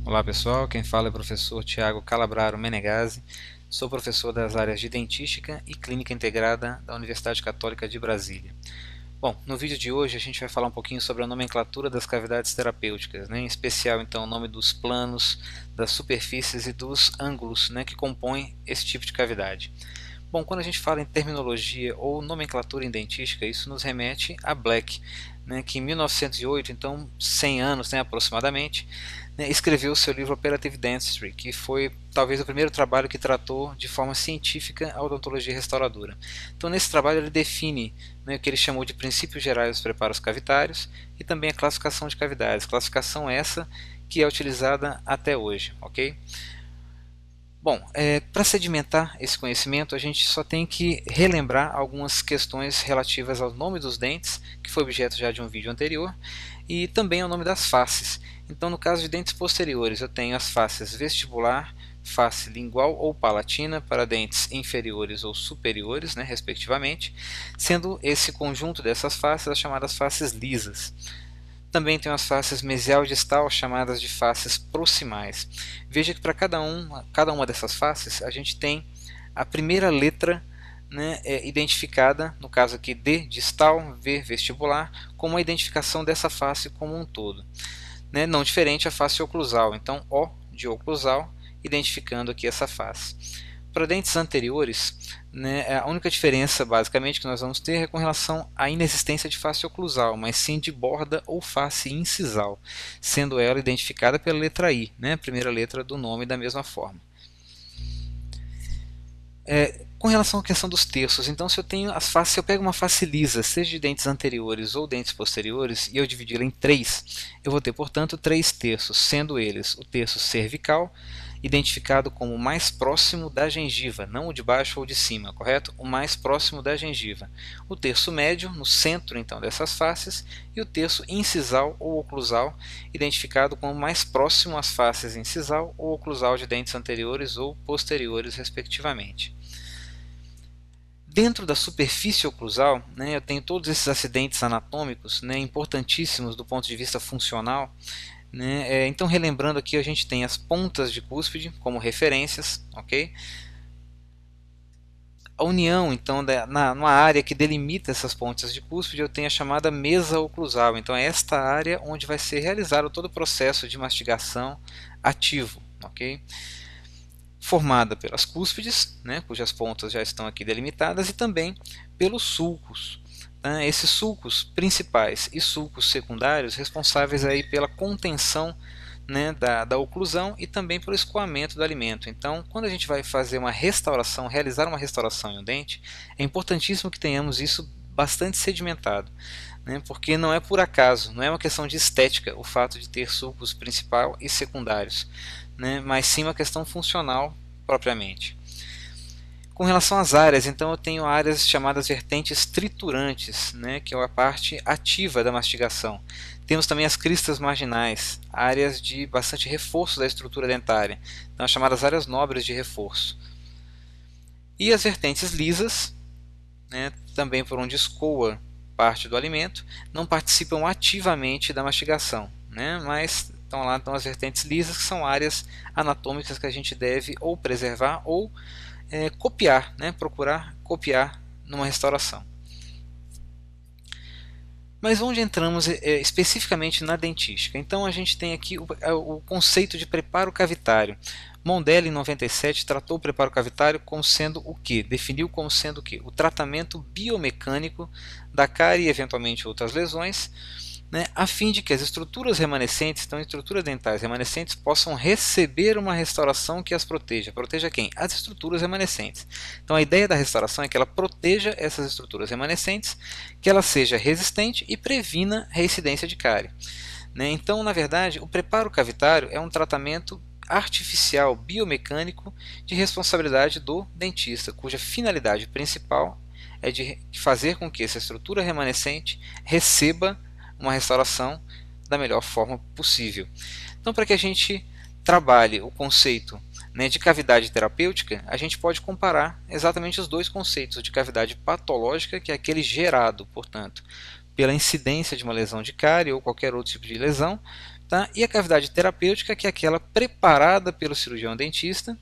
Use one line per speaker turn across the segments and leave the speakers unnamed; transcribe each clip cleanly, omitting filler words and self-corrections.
Olá pessoal, quem fala é o professor Tiago Calabraro Menegazzi, sou professor das áreas de Dentística e Clínica Integrada da Universidade Católica de Brasília. Bom, no vídeo de hoje a gente vai falar um pouquinho sobre a nomenclatura das cavidades terapêuticas, em especial então o nome dos planos, das superfícies e dos ângulos que compõem esse tipo de cavidade. Bom, quando a gente fala em terminologia ou nomenclatura em dentística, isso nos remete a Black, que em 1908, então 100 anos aproximadamente, escreveu o seu livro Operative Dentistry, que foi talvez o primeiro trabalho que tratou de forma científica a odontologia restauradora. Então nesse trabalho ele define o que ele chamou de princípios gerais dos preparos cavitários e também a classificação de cavidades, classificação essa que é utilizada até hoje, ok? Bom, para sedimentar esse conhecimento, a gente só tem que relembrar algumas questões relativas ao nome dos dentes, que foi objeto já de um vídeo anterior, e também ao nome das faces. Então, no caso de dentes posteriores, eu tenho as faces vestibular, face lingual ou palatina para dentes inferiores ou superiores, respectivamente, sendo esse conjunto dessas faces as chamadas faces lisas. Também tem as faces mesial e distal, chamadas de faces proximais. Veja que para cada uma dessas faces, a gente tem a primeira letra identificada, no caso aqui D distal, V vestibular, como a identificação dessa face como um todo. Não diferente a face oclusal, então O de oclusal, identificando aqui essa face. Para dentes anteriores, a única diferença basicamente que nós vamos ter é com relação à inexistência de face oclusal, mas sim de borda ou face incisal, sendo ela identificada pela letra I, a primeira letra do nome da mesma forma. Com relação à questão dos terços, então se eu pego uma face lisa, seja de dentes anteriores ou dentes posteriores, e eu dividi-la em três, eu vou ter, portanto, 3 terços, sendo eles o terço cervical, identificado como o mais próximo da gengiva, não o de baixo ou de cima, correto? O mais próximo da gengiva. O terço médio, no centro então dessas faces, e o terço incisal ou oclusal, identificado como o mais próximo às faces incisal ou oclusal de dentes anteriores ou posteriores, respectivamente. Dentro da superfície oclusal, eu tenho todos esses acidentes anatômicos importantíssimos do ponto de vista funcional. Então, relembrando aqui, a gente tem as pontas de cúspide como referências, ok? A união, então, numa área que delimita essas pontas de cúspide, eu tenho a chamada mesa oclusal. Então, é esta área onde vai ser realizado todo o processo de mastigação ativo, ok? Formada pelas cúspides, cujas pontas já estão aqui delimitadas, e também pelos sulcos. Esses sulcos principais e sulcos secundários responsáveis aí pela contenção da oclusão e também pelo escoamento do alimento. Então, quando a gente vai fazer uma restauração, realizar uma restauração em um dente, é importantíssimo que tenhamos isso bastante sedimentado, porque não é por acaso, não é uma questão de estética o fato de ter sulcos principal e secundários, mas sim uma questão funcional propriamente. Com relação às áreas, então eu tenho áreas chamadas vertentes triturantes, que é a parte ativa da mastigação. Temos também as cristas marginais, áreas de bastante reforço da estrutura dentária, então as chamadas áreas nobres de reforço. E as vertentes lisas, também por onde escoa parte do alimento, não participam ativamente da mastigação, mas estão lá as vertentes lisas, que são áreas anatômicas que a gente deve ou preservar ou copiar, procurar copiar numa restauração. Mas onde entramos especificamente na dentística? Então a gente tem aqui o conceito de preparo cavitário. Mondelli, em 97, tratou o preparo cavitário como sendo o quê? Definiu como sendo o quê? O tratamento biomecânico da cárie e eventualmente outras lesões, a fim de que as estruturas remanescentes, então estruturas dentais remanescentes, possam receber uma restauração que as proteja. Proteja quem? As estruturas remanescentes. Então a ideia da restauração é que ela proteja essas estruturas remanescentes, que ela seja resistente e previna reincidência de cárie. Então, na verdade, o preparo cavitário é um tratamento artificial biomecânico de responsabilidade do dentista, cuja finalidade principal é de fazer com que essa estrutura remanescente receba uma restauração da melhor forma possível. Então, para que a gente trabalhe o conceito de cavidade terapêutica, a gente pode comparar exatamente os dois conceitos de cavidade patológica, que é aquele gerado, portanto, pela incidência de uma lesão de cárie ou qualquer outro tipo de lesão, Tá? E a cavidade terapêutica, que é aquela preparada pelo cirurgião dentista,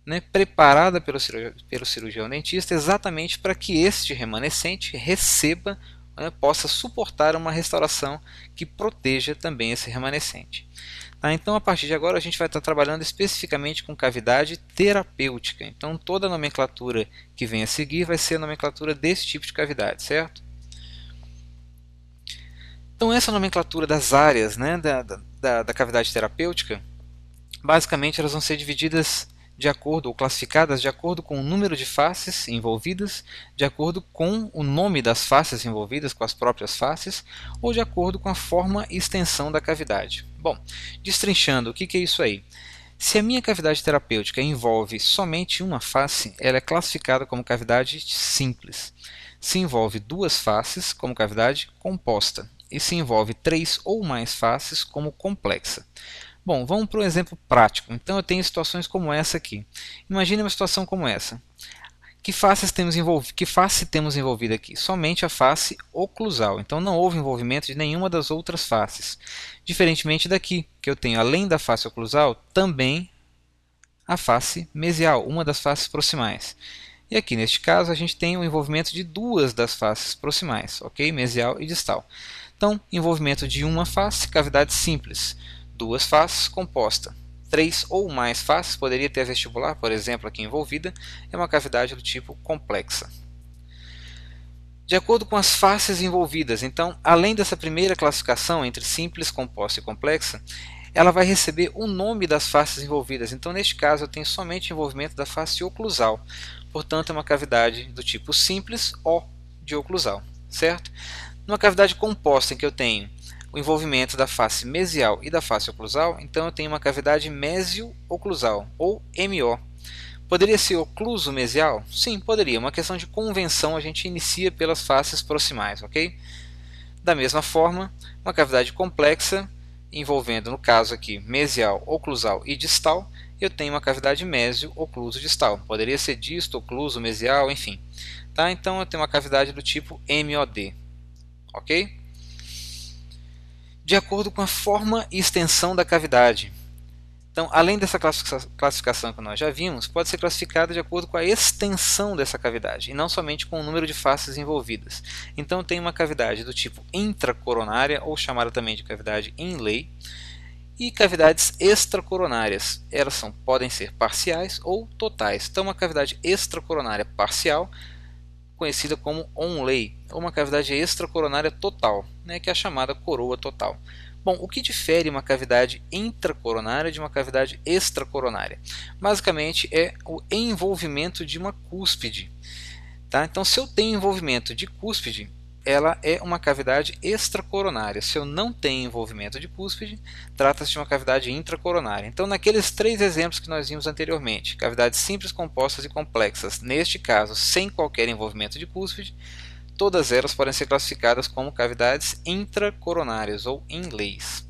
né, preparada pelo cirurgião dentista exatamente para que este remanescente receba, né, possa suportar uma restauração que proteja também esse remanescente. Tá? Então, a partir de agora, a gente vai estar trabalhando especificamente com cavidade terapêutica. Então, toda a nomenclatura que vem a seguir vai ser a nomenclatura desse tipo de cavidade, certo? Então, essa nomenclatura das áreas, né, da cavidade terapêutica, basicamente elas vão ser divididas de acordo ou classificadas de acordo com o número de faces envolvidas, de acordo com o nome das faces envolvidas, com as próprias faces, ou de acordo com a forma e extensão da cavidade. Bom, destrinchando, o que é isso aí? Se a minha cavidade terapêutica envolve somente uma face, ela é classificada como cavidade simples. Se envolve duas faces, como cavidade composta. E se envolve três ou mais faces, como complexa. Bom, vamos para um exemplo prático. Então eu tenho situações como essa aqui. Imagine uma situação como essa. Que face temos envolvida aqui? Somente a face oclusal. Então não houve envolvimento de nenhuma das outras faces. Diferentemente daqui, que eu tenho além da face oclusal, também a face mesial, uma das faces proximais. E aqui neste caso a gente tem o envolvimento de duas das faces proximais, ok? Mesial e distal. Então, envolvimento de uma face, cavidade simples. Duas faces, composta. Três ou mais faces, poderia ter a vestibular, por exemplo, aqui envolvida, é uma cavidade do tipo complexa. De acordo com as faces envolvidas, então, além dessa primeira classificação entre simples, composta e complexa, ela vai receber o nome das faces envolvidas. Então, neste caso, eu tenho somente envolvimento da face oclusal. Portanto, é uma cavidade do tipo simples ou de oclusal, certo? Numa cavidade composta em que eu tenho o envolvimento da face mesial e da face oclusal, então eu tenho uma cavidade mesio-oclusal, ou MO. Poderia ser ocluso mesial? Sim, poderia. Uma questão de convenção, a gente inicia pelas faces proximais, ok? Da mesma forma, uma cavidade complexa, envolvendo, no caso aqui, mesial, oclusal e distal, eu tenho uma cavidade mesio-ocluso-distal. Poderia ser disto, ocluso, mesial, enfim. Tá? Então eu tenho uma cavidade do tipo MOD, ok? De acordo com a forma e extensão da cavidade. Então, além dessa classificação que nós já vimos, pode ser classificada de acordo com a extensão dessa cavidade, e não somente com o número de faces envolvidas. Então, tem uma cavidade do tipo intracoronária, ou chamada também de cavidade inlay, e cavidades extracoronárias. Elas podem ser parciais ou totais. Então, uma cavidade extracoronária parcial, conhecida como onlay, ou uma cavidade extracoronária total, né, que é a chamada coroa total. Bom, o que difere uma cavidade intracoronária de uma cavidade extracoronária? Basicamente é o envolvimento de uma cúspide. Tá? Então, se eu tenho envolvimento de cúspide, ela é uma cavidade extracoronária. Se eu não tenho envolvimento de cúspide, trata-se de uma cavidade intracoronária. Então, naqueles três exemplos que nós vimos anteriormente, cavidades simples, compostas e complexas, neste caso, sem qualquer envolvimento de cúspide, todas elas podem ser classificadas como cavidades intracoronárias ou inlays.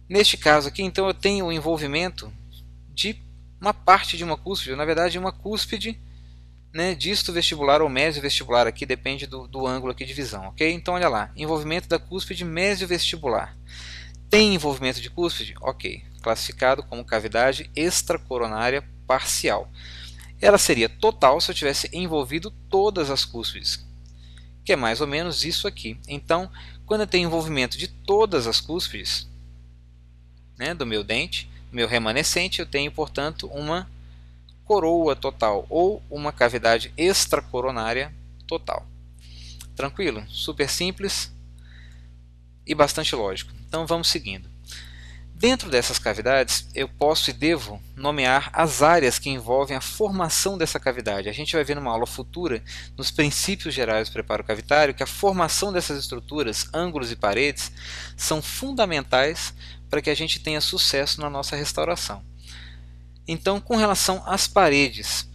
Neste caso aqui, então, eu tenho o envolvimento de uma parte de uma cúspide, na verdade, uma cúspide, né, disto vestibular ou mesio-vestibular, aqui depende do ângulo aqui de visão, ok? Então, olha lá, envolvimento da cúspide mesio-vestibular. Tem envolvimento de cúspide? Ok, classificado como cavidade extracoronária parcial. Ela seria total se eu tivesse envolvido todas as cúspides, que é mais ou menos isso aqui. Então, quando eu tenho envolvimento de todas as cúspides, né, do meu dente, meu remanescente, eu tenho, portanto, uma coroa total ou uma cavidade extracoronária total. Tranquilo? Super simples e bastante lógico. Então vamos seguindo. Dentro dessas cavidades, eu posso e devo nomear as áreas que envolvem a formação dessa cavidade. A gente vai ver numa aula futura, nos princípios gerais do preparo cavitário, que a formação dessas estruturas, ângulos e paredes, são fundamentais para que a gente tenha sucesso na nossa restauração. Então, com relação às paredes,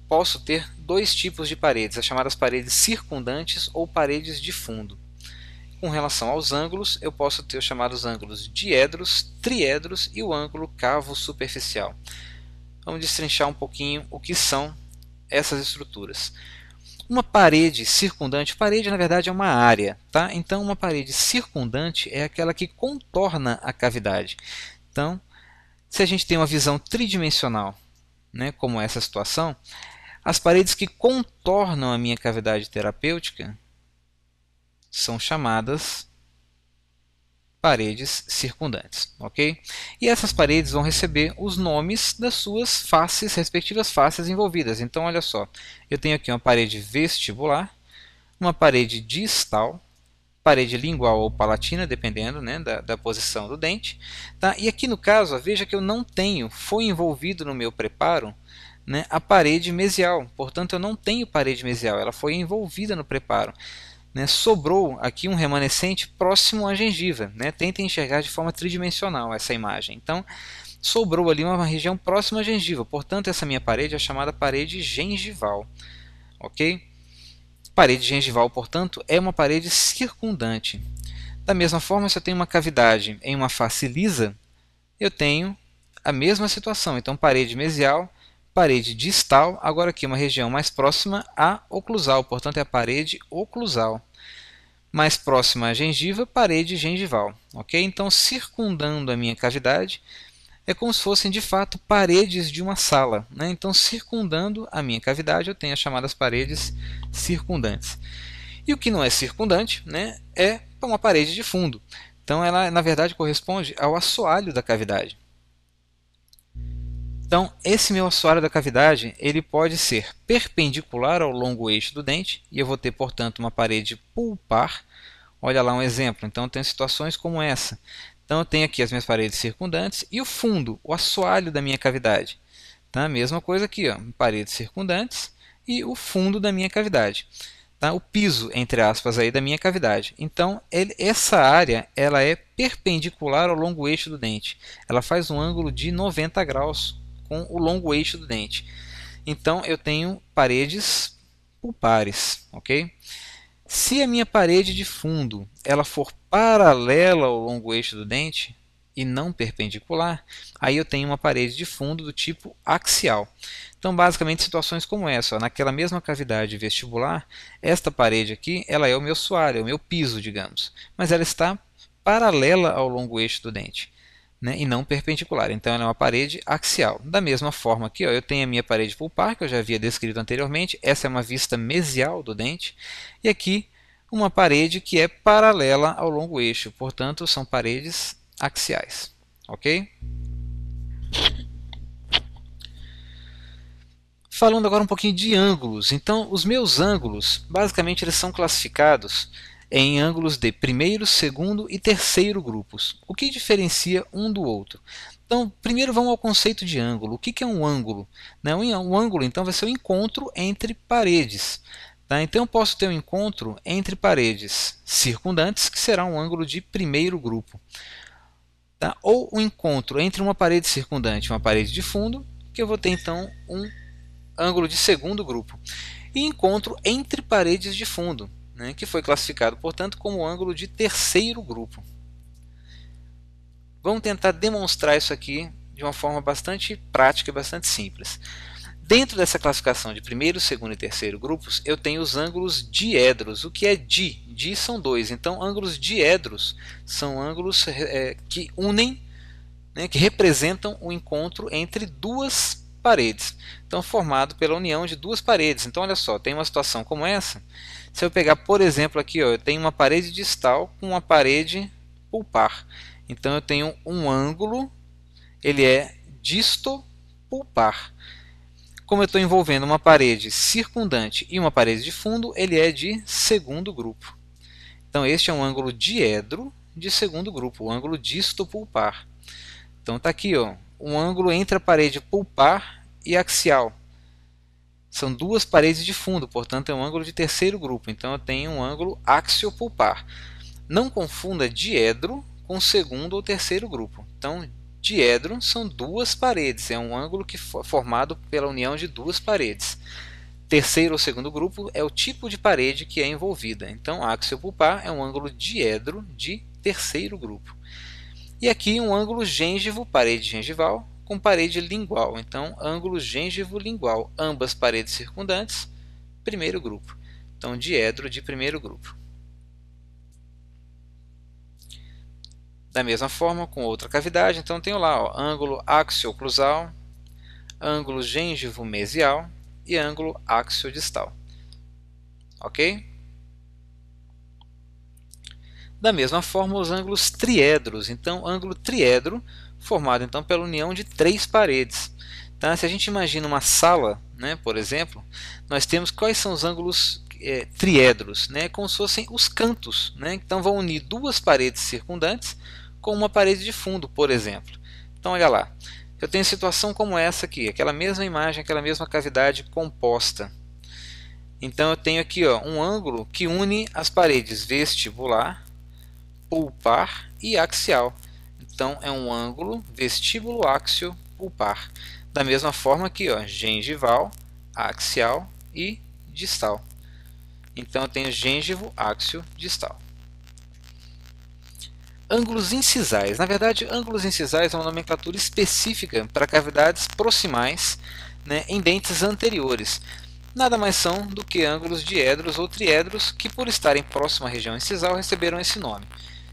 posso ter dois tipos de paredes, as chamadas paredes circundantes ou paredes de fundo. Com relação aos ângulos, eu posso ter os chamados ângulos diedros, triedros e o ângulo cavo superficial. Vamos destrinchar um pouquinho o que são essas estruturas. Uma parede circundante, parede na verdade é uma área, tá? Então uma parede circundante é aquela que contorna a cavidade. Então, se a gente tem uma visão tridimensional, né, como essa situação, as paredes que contornam a minha cavidade terapêutica são chamadas paredes circundantes, ok? E essas paredes vão receber os nomes das suas faces, respectivas faces envolvidas. Então, olha só, eu tenho aqui uma parede vestibular, uma parede distal, parede lingual ou palatina, dependendo, né, da posição do dente. Tá? E aqui no caso, veja que eu não tenho, foi envolvido no meu preparo, né, a parede mesial. Portanto, eu não tenho parede mesial, ela foi envolvida no preparo. Né, sobrou aqui um remanescente próximo à gengiva. Né? Tentem enxergar de forma tridimensional essa imagem. Então, sobrou ali uma região próxima à gengiva. Portanto, essa minha parede é chamada parede gengival. Ok? Parede gengival, portanto, é uma parede circundante. Da mesma forma, se eu tenho uma cavidade em uma face lisa, eu tenho a mesma situação. Então, parede mesial, parede distal, agora aqui uma região mais próxima à oclusal, portanto é a parede oclusal. Mais próxima à gengiva, parede gengival. Okay? Então, circundando a minha cavidade, é como se fossem de fato paredes de uma sala. Né? Então, circundando a minha cavidade, eu tenho as chamadas paredes circundantes. E o que não é circundante, né, é uma parede de fundo. Então, ela na verdade corresponde ao assoalho da cavidade. Então, esse meu assoalho da cavidade ele pode ser perpendicular ao longo eixo do dente, e eu vou ter, portanto, uma parede pulpar. Olha lá um exemplo. Então, eu tenho situações como essa. Então, eu tenho aqui as minhas paredes circundantes e o fundo, o assoalho da minha cavidade. Tá? Mesma coisa aqui, ó, paredes circundantes e o fundo da minha cavidade. Tá? O piso, entre aspas, aí, da minha cavidade. Então, essa área ela é perpendicular ao longo eixo do dente. Ela faz um ângulo de 90 graus com o longo eixo do dente. Então, eu tenho paredes pulpares. Okay? Se a minha parede de fundo ela for paralela ao longo eixo do dente e não perpendicular, aí eu tenho uma parede de fundo do tipo axial. Então, basicamente, situações como essa, ó, naquela mesma cavidade vestibular, esta parede aqui ela é o meu assoalho, é o meu piso, digamos, mas ela está paralela ao longo eixo do dente. Né, e não perpendicular. Então ela é uma parede axial. Da mesma forma aqui, ó, eu tenho a minha parede pulpar, que eu já havia descrito anteriormente. Essa é uma vista mesial do dente. E aqui uma parede que é paralela ao longo eixo. Portanto, são paredes axiais. Ok? Falando agora um pouquinho de ângulos. Então, os meus ângulos, basicamente, eles são classificados em ângulos de primeiro, segundo e terceiro grupos. O que diferencia um do outro? Então, primeiro vamos ao conceito de ângulo. O que é um ângulo? Um ângulo, então, vai ser um encontro entre paredes. Tá? Então, eu posso ter um encontro entre paredes circundantes, que será um ângulo de primeiro grupo. Tá? Ou um encontro entre uma parede circundante e uma parede de fundo, que eu vou ter, então, um ângulo de segundo grupo. E encontro entre paredes de fundo, né, que foi classificado, portanto, como ângulo de terceiro grupo. Vamos tentar demonstrar isso aqui de uma forma bastante prática e bastante simples. Dentro dessa classificação de primeiro, segundo e terceiro grupos, eu tenho os ângulos diedros. O que é di? Di são dois. Então, ângulos diedros são ângulos que unem, né, que representam o encontro entre duas paredes. Então, formado pela união de duas paredes. Então, olha só, tem uma situação como essa. Se eu pegar, por exemplo, aqui, ó, eu tenho uma parede distal com uma parede pulpar. Então, eu tenho um ângulo, ele é disto-pulpar. Como eu estou envolvendo uma parede circundante e uma parede de fundo, ele é de segundo grupo. Então, este é um ângulo diedro de segundo grupo, o ângulo disto-pulpar. Então, está aqui, ó, um ângulo entre a parede pulpar e axial. São duas paredes de fundo, portanto é um ângulo de terceiro grupo. Então eu tenho um ângulo axiopulpar. Não confunda diedro com segundo ou terceiro grupo. Então, diedro são duas paredes, é um ângulo que formado pela união de duas paredes. Terceiro ou segundo grupo é o tipo de parede que é envolvida. Então, axiopulpar é um ângulo diedro de terceiro grupo. E aqui um ângulo gêngivo, parede gengival, com parede lingual. Então, ângulo gêngivo-lingual, ambas paredes circundantes, primeiro grupo. Então, diedro de primeiro grupo. Da mesma forma, com outra cavidade, então tenho lá ó, ângulo axioclusal, ângulo gengivo-mesial e ângulo axiodistal. Ok? Da mesma forma, os ângulos triedros. Então, ângulo triedro formado então pela união de três paredes. Tá? Se a gente imagina uma sala, né, por exemplo, nós temos quais são os ângulos triedros, né, como se fossem os cantos, né, então vão unir duas paredes circundantes com uma parede de fundo, por exemplo. Então olha lá, eu tenho situação como essa aqui, aquela mesma imagem, aquela mesma cavidade composta. Então eu tenho aqui ó, um ângulo que une as paredes vestibular, pulpar e axial. Então é um ângulo vestíbulo-áxio pulpar. Da mesma forma aqui, ó, gengival, axial e distal. Então eu tenho gengivo, áxio, distal. Ângulos incisais. Na verdade, ângulos incisais é uma nomenclatura específica para cavidades proximais, né, em dentes anteriores. Nada mais são do que ângulos diedros ou triedros que, por estarem próximo à região incisal, receberam esse nome.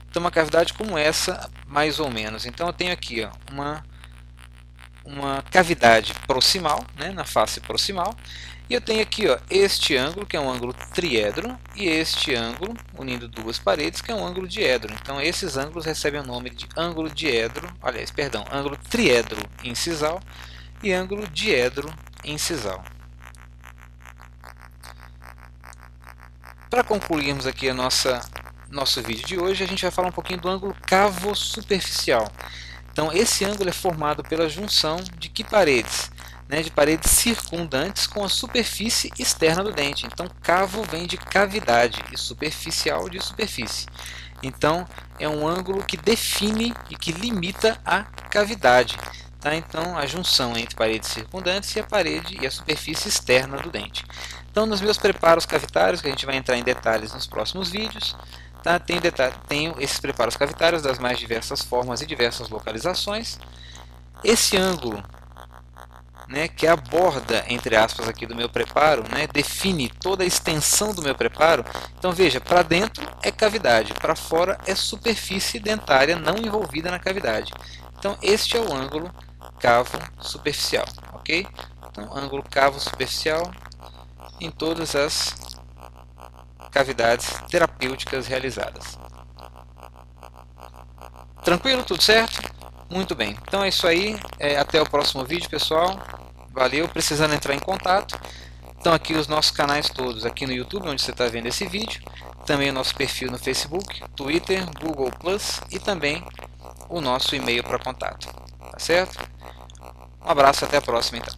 Então, uma cavidade como essa, mais ou menos. Então, eu tenho aqui ó, uma cavidade proximal, né, na face proximal, e eu tenho aqui ó, este ângulo, que é um ângulo triedro, e este ângulo, unindo duas paredes, que é um ângulo diedro. Então, esses ângulos recebem o nome de ângulo diedro, aliás, perdão, ângulo triedro incisal e ângulo diedro incisal. Para concluirmos aqui nosso vídeo de hoje, a gente vai falar um pouquinho do ângulo cavo-superficial. Então, esse ângulo é formado pela junção de que paredes? Né, de paredes circundantes com a superfície externa do dente. Então, cavo vem de cavidade e superficial de superfície. Então, é um ângulo que define e que limita a cavidade. Tá? Então, a junção entre paredes circundantes e a parede e a superfície externa do dente. Então, nos meus preparos cavitários, que a gente vai entrar em detalhes nos próximos vídeos, tá? Tenho esses preparos cavitários das mais diversas formas e diversas localizações. Esse ângulo, né, que é a borda, entre aspas, aqui do meu preparo, né, define toda a extensão do meu preparo. Então veja, para dentro é cavidade, para fora é superfície dentária não envolvida na cavidade. Então este é o ângulo cavo superficial, ok? Então ângulo cavo superficial em todas as cavidades terapêuticas realizadas. Tranquilo? Tudo certo? Muito bem. Então é isso aí. Até o próximo vídeo, pessoal. Valeu. Precisando entrar em contato, estão aqui os nossos canais todos. Aqui no YouTube, onde você está vendo esse vídeo. Também o nosso perfil no Facebook, Twitter, Google+, e também o nosso e-mail para contato. Tá certo? Um abraço. Até a próxima, então.